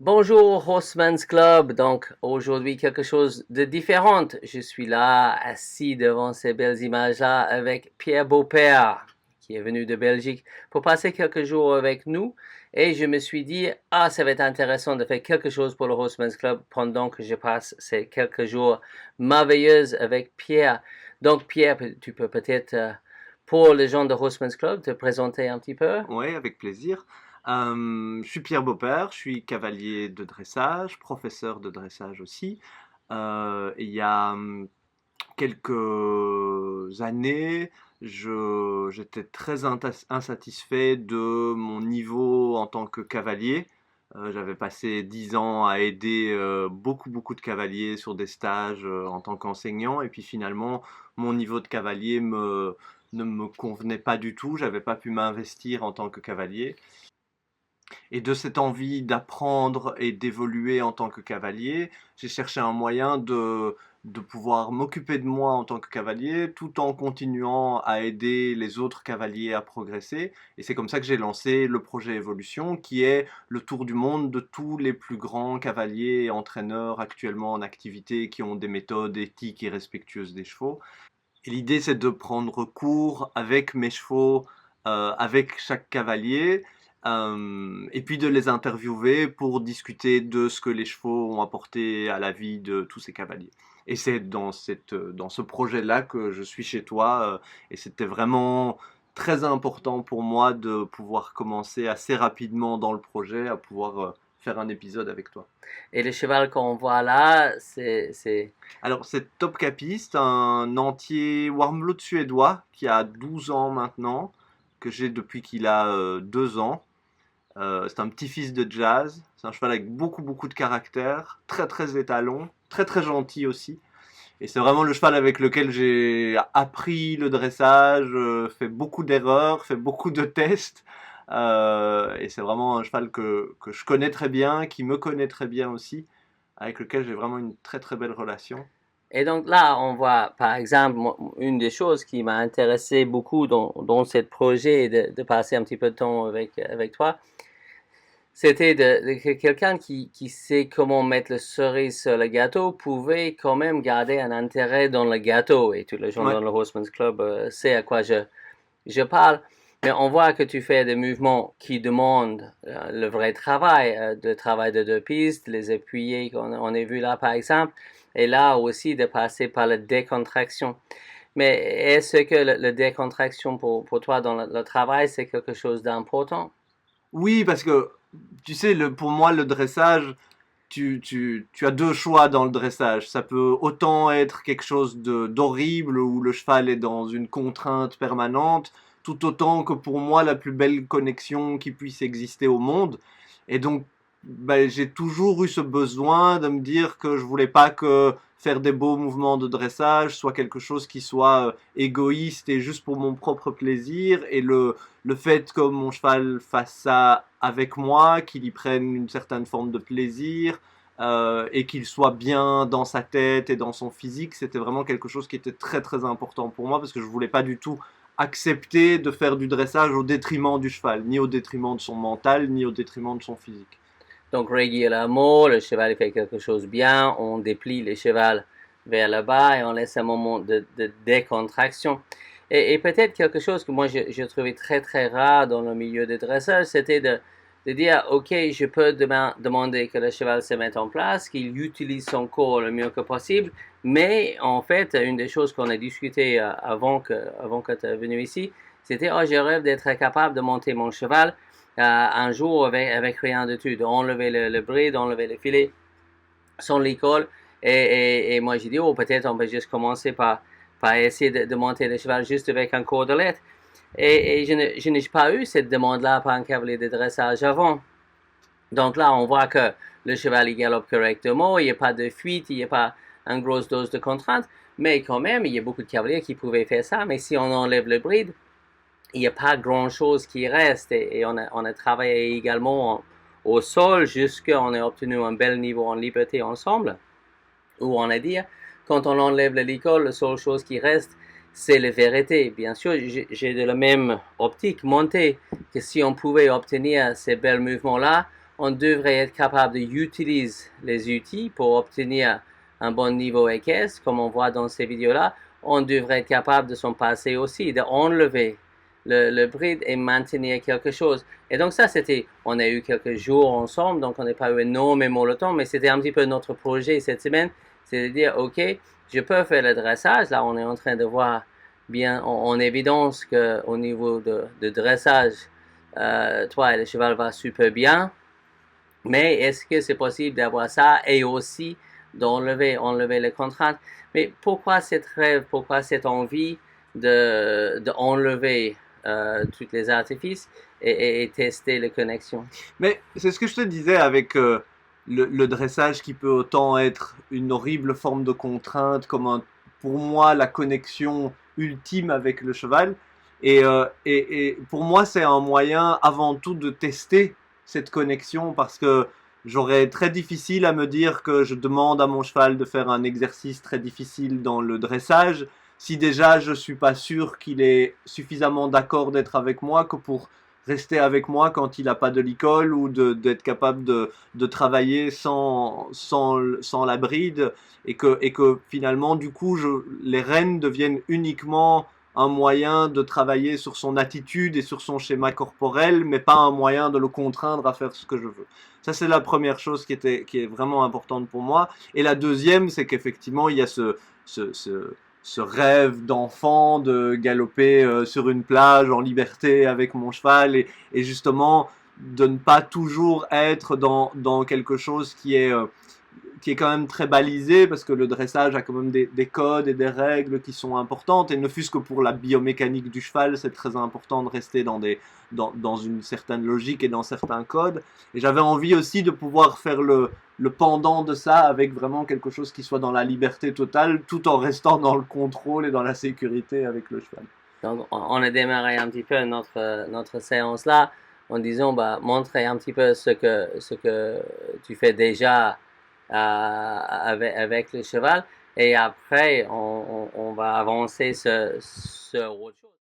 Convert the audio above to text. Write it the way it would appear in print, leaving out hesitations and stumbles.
Bonjour Horseman's Club, donc aujourd'hui quelque chose de différent. Je suis là, assis devant ces belles images-là avec Pierre Beaupère, qui est venu de Belgique pour passer quelques jours avec nous. Et je me suis dit, ça va être intéressant de faire quelque chose pour le Horseman's Club pendant que je passe ces quelques jours merveilleux avec Pierre. Donc Pierre, tu peux peut-être, pour les gens de Horseman's Club, te présenter un petit peu? Oui, avec plaisir. Je suis Pierre Beaupère, je suis cavalier de dressage, professeur de dressage aussi. Il y a quelques années, j'étais très insatisfait de mon niveau en tant que cavalier. J'avais passé 10 ans à aider beaucoup de cavaliers sur des stages en tant qu'enseignant, et puis finalement, mon niveau de cavalier ne me convenait pas du tout. J'avais pas pu m'investir en tant que cavalier. Et de cette envie d'apprendre et d'évoluer en tant que cavalier, j'ai cherché un moyen de pouvoir m'occuper de moi en tant que cavalier tout en continuant à aider les autres cavaliers à progresser. Et c'est comme ça que j'ai lancé le projet Evolution, qui est le tour du monde de tous les plus grands cavaliers et entraîneurs actuellement en activité qui ont des méthodes éthiques et respectueuses des chevaux. Et l'idée, c'est de prendre cours avec mes chevaux, avec chaque cavalier, et puis de les interviewer pour discuter de ce que les chevaux ont apporté à la vie de tous ces cavaliers. Et c'est dans ce projet-là que je suis chez toi, et c'était vraiment très important pour moi de pouvoir commencer assez rapidement dans le projet, à pouvoir faire un épisode avec toi. Et le cheval qu'on voit là, c'est... Alors, c'est Top Capiste, un entier Warmblood suédois qui a 12 ans maintenant, que j'ai depuis qu'il a 2 ans. C'est un petit-fils de Jazz. C'est un cheval avec beaucoup de caractère, très étalon, très gentil aussi. Et c'est vraiment le cheval avec lequel j'ai appris le dressage, fait beaucoup d'erreurs, fait beaucoup de tests. Et c'est vraiment un cheval que je connais très bien, qui me connaît très bien aussi, avec lequel j'ai vraiment une très belle relation. Et donc là, on voit, par exemple, une des choses qui m'a intéressé beaucoup dans ce projet de passer un petit peu de temps avec toi, c'était que quelqu'un qui sait comment mettre le cerise sur le gâteau pouvait quand même garder un intérêt dans le gâteau. Et tous les gens Ouais. dans le Horseman's Club savent à quoi je parle. Mais on voit que tu fais des mouvements qui demandent le vrai travail, le travail de deux pistes, les appuyer qu'on a vu là par exemple, et là aussi de passer par la décontraction. Mais est-ce que la décontraction pour toi dans le travail, c'est quelque chose d'important? Oui, parce que tu sais, pour moi, le dressage, tu as deux choix dans le dressage. Ça peut autant être quelque chose d'horrible où le cheval est dans une contrainte permanente, tout autant que pour moi la plus belle connexion qui puisse exister au monde. Et donc, ben, j'ai toujours eu ce besoin de me dire que je voulais pas que faire des beaux mouvements de dressage soit quelque chose qui soit égoïste et juste pour mon propre plaisir. Et le fait que mon cheval fasse ça avec moi, qu'il y prenne une certaine forme de plaisir, et qu'il soit bien dans sa tête et dans son physique, c'était vraiment quelque chose qui était très important pour moi parce que je voulais pas du tout accepter de faire du dressage au détriment du cheval, ni au détriment de son mental, ni au détriment de son physique. Donc régulièrement, le cheval fait quelque chose bien, on déplie le cheval vers le bas et on laisse un moment de décontraction. Et peut-être quelque chose que moi j'ai trouvé très rare dans le milieu des dresseurs, c'était de dire, ok, je peux demander que le cheval se mette en place, qu'il utilise son corps le mieux que possible, mais en fait, une des choses qu'on a discuté avant que tu es venu ici, c'était, oh, je rêve d'être capable de monter mon cheval un jour avec rien de tout, d'enlever le bride, d'enlever le filet, sans l'école. Et moi, j'ai dit, oh, peut-être on peut juste commencer par essayer de monter le cheval juste avec un cordelette. Et je n'ai pas eu cette demande-là par un cavalier de dressage avant. Donc là, on voit que le cheval il galope correctement, il n'y a pas de fuite, il n'y a pas une grosse dose de contrainte, mais quand même, il y a beaucoup de cavaliers qui pouvaient faire ça, mais si on enlève le bride, il n'y a pas grand-chose qui reste et on a travaillé également au sol jusqu'à on a obtenu un bel niveau en liberté ensemble, où on a dit, quand on enlève l'école, la seule chose qui reste, c'est la vérité. Bien sûr, j'ai de la même optique montée que si on pouvait obtenir ces bels mouvements-là, on devrait être capable d'utiliser les outils pour obtenir un bon niveau équestre, comme on voit dans ces vidéos-là. On devrait être capable de s'en passer aussi, d'enlever le bride et maintenir quelque chose. Et donc ça, on a eu quelques jours ensemble, donc on n'a pas eu énormément le temps, mais c'était un petit peu notre projet cette semaine, c'est de dire, ok, je peux faire le dressage. Là, on est en train de voir bien en évidence qu'au niveau de dressage, toi et le cheval va super bien. Mais est-ce que c'est possible d'avoir ça et aussi enlever les contraintes? Mais pourquoi cette rêve, pourquoi cette envie d'enlever tous les artifices et tester les connexions? Mais c'est ce que je te disais avec le dressage qui peut autant être une horrible forme de contrainte comme pour moi la connexion ultime avec le cheval. Et pour moi, c'est un moyen avant tout de tester cette connexion parce que j'aurais très difficile à me dire que je demande à mon cheval de faire un exercice très difficile dans le dressage si déjà je suis pas sûr qu'il est suffisamment d'accord d'être avec moi que pour rester avec moi quand il n'a pas de licol ou d'être capable de travailler sans la bride et que finalement du coup les rênes deviennent uniquement un moyen de travailler sur son attitude et sur son schéma corporel, mais pas un moyen de le contraindre à faire ce que je veux. Ça, c'est la première chose qui est vraiment importante pour moi. Et la deuxième, c'est qu'effectivement, il y a ce rêve d'enfant de galoper sur une plage en liberté avec mon cheval et justement de ne pas toujours être dans quelque chose qui est quand même très balisé parce que le dressage a quand même des codes et des règles qui sont importantes et ne fût-ce que pour la biomécanique du cheval, c'est très important de rester dans une certaine logique et dans certains codes. Et j'avais envie aussi de pouvoir faire le pendant de ça avec vraiment quelque chose qui soit dans la liberté totale tout en restant dans le contrôle et dans la sécurité avec le cheval. Donc, on a démarré un petit peu notre séance là en disant, bah, montrer un petit peu ce que tu fais déjà avec le cheval. Et après, on va avancer sur autre chose.